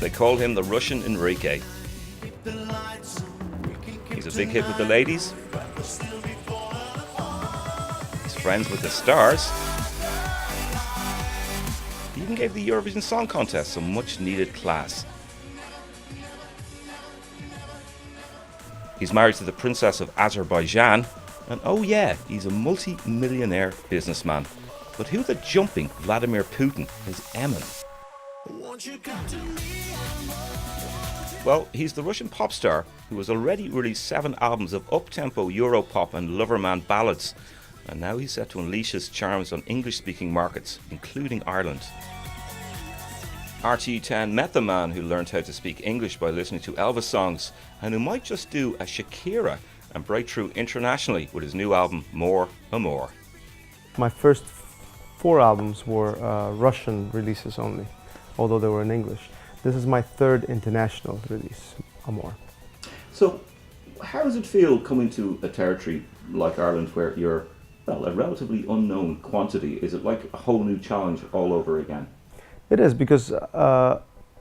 They call him the Russian Enrique. He's a big hit with the ladies. He's friends with the stars. He even gave the Eurovision Song Contest some much needed class. He's married to the Princess of Azerbaijan, and oh yeah, he's a multi-millionaire businessman. But who the jumping Vladimir Putin is Emin? Well, he's the Russian pop star who has already released 7 albums of up-tempo Europop and Loverman ballads, and now he's set to unleash his charms on English-speaking markets, including Ireland. RTÉ TEN met the man who learned how to speak English by listening to Elvis songs, and who might just do a Shakira and break through internationally with his new album, More and More. My first 4 albums were Russian releases only, although they were in English. This is my 3rd international release, Amor. So, how does it feel coming to a territory like Ireland where you're, well, a relatively unknown quantity? Is it like a whole new challenge all over again? It is, because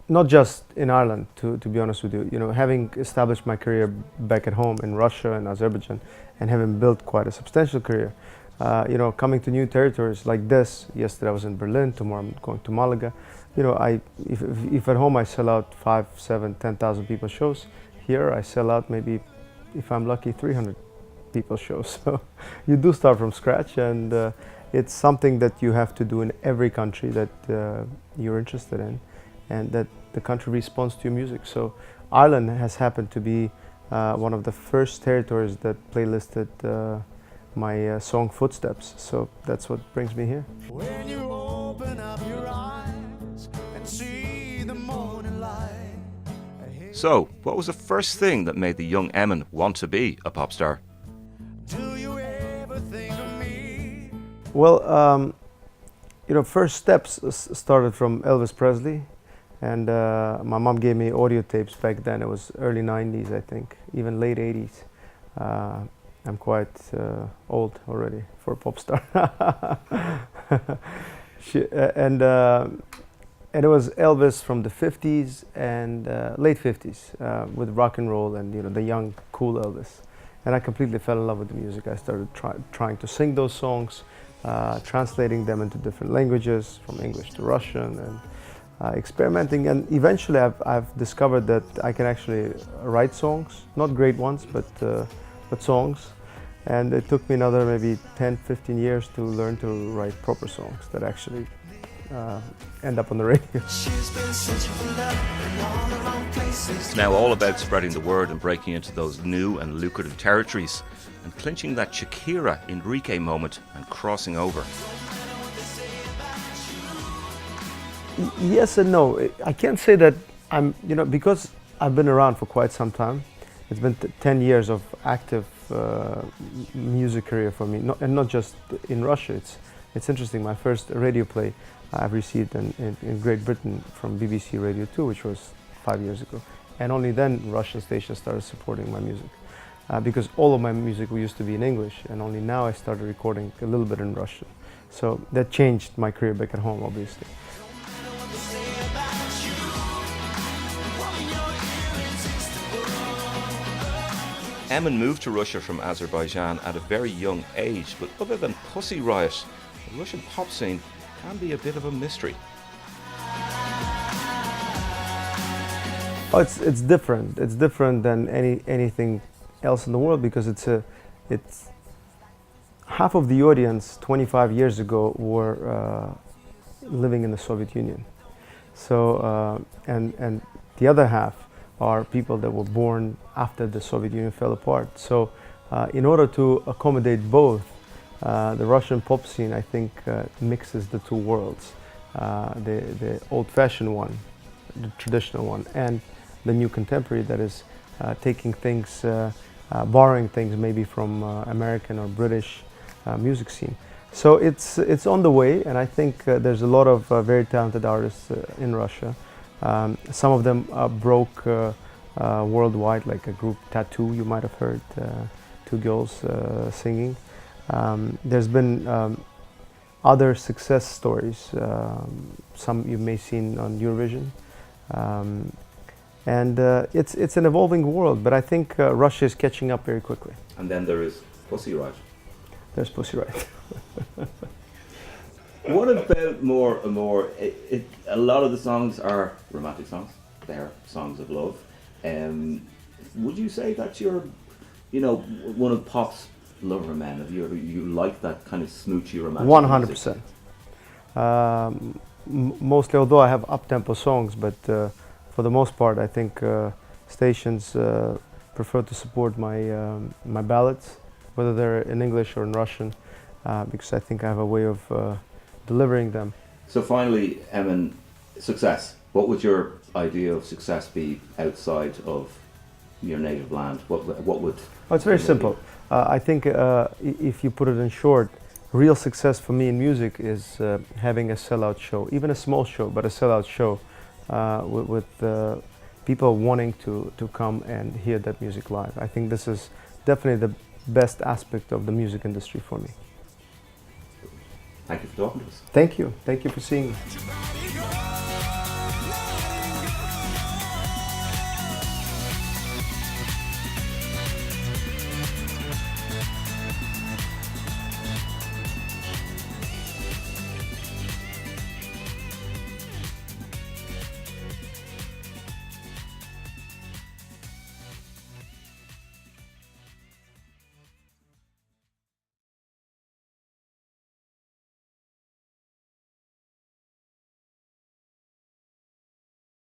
not just in Ireland, to be honest with you. You know, having established my career back at home in Russia and Azerbaijan, and having built quite a substantial career, you know, coming to new territories like this. Yesterday I was in Berlin, tomorrow I'm going to Malaga. You know, if at home I sell out 5, 7, 10,000 people shows, here I sell out maybe, if I'm lucky, 300 people shows. So you do start from scratch, and it's something that you have to do in every country that you're interested in, and that the country responds to your music. So Ireland has happened to be one of the first territories that playlisted my song Footsteps. So that's what brings me here. When you open up your eyes and see the morning light. So, what was the first thing that made the young Emin want to be a pop star? Do you ever think of me? Well, you know, first steps started from Elvis Presley, and my mom gave me audio tapes back then. It was early 90s, I think, even late 80s. I'm quite old already for a pop star. And it was Elvis from the 50s and late 50s with rock and roll, and you know, the young, cool Elvis. And I completely fell in love with the music. I started trying to sing those songs, translating them into different languages, from English to Russian, and experimenting. And eventually I've discovered that I can actually write songs, not great ones, but songs. And it took me another maybe 10, 15 years to learn to write proper songs that actually end up on the radio. It's now all about spreading the word and breaking into those new and lucrative territories, and clinching that Shakira Enrique moment and crossing over. Yes and no. I can't say that I'm, you know, because I've been around for quite some time. It's been 10 years of active music career for me, and not just in Russia. It's interesting. My first radio play I've received in Great Britain from BBC Radio 2, which was 5 years ago, and only then Russian stations started supporting my music, because all of my music used to be in English, and only now I started recording a little bit in Russian. So that changed my career back at home, obviously. Emin moved to Russia from Azerbaijan at a very young age, but other than Pussy Riot, the Russian pop scene can be a bit of a mystery. Oh, it's different. It's different than anything else in the world, because it's half of the audience 25 years ago were living in the Soviet Union. So and the other half are people that were born after the Soviet Union fell apart. So in order to accommodate both, the Russian pop scene, I think, mixes the two worlds, the old-fashioned one, the traditional one, and the new contemporary that is taking things, borrowing things maybe from American or British music scene. So it's on the way, and I think there's a lot of very talented artists in Russia. Some of them broke worldwide, like a group Tattoo, you might have heard, 2 girls singing. There's been other success stories. Some you may seen on Eurovision. Um, and it's an evolving world, but I think Russia is catching up very quickly. And then there is Pussy Riot. There's Pussy Riot. What about a lot of the songs are romantic songs. They're songs of love. Would you say that you're, one of pop's lover men? You like that kind of smoochy romantic 100%. Mostly, although I have up-tempo songs, but for the most part, I think stations prefer to support my ballads, whether they're in English or in Russian, because I think I have a way of delivering them. So finally, Emin, success. What would your idea of success be outside of your native land? What would? Oh, it's very simple. I think if you put it in short, real success for me in music is having a sellout show, even a small show, but a sellout show with people wanting to come and hear that music live. I think this is definitely the best aspect of the music industry for me. Thank you for talking to us. Thank you. Thank you for seeing me.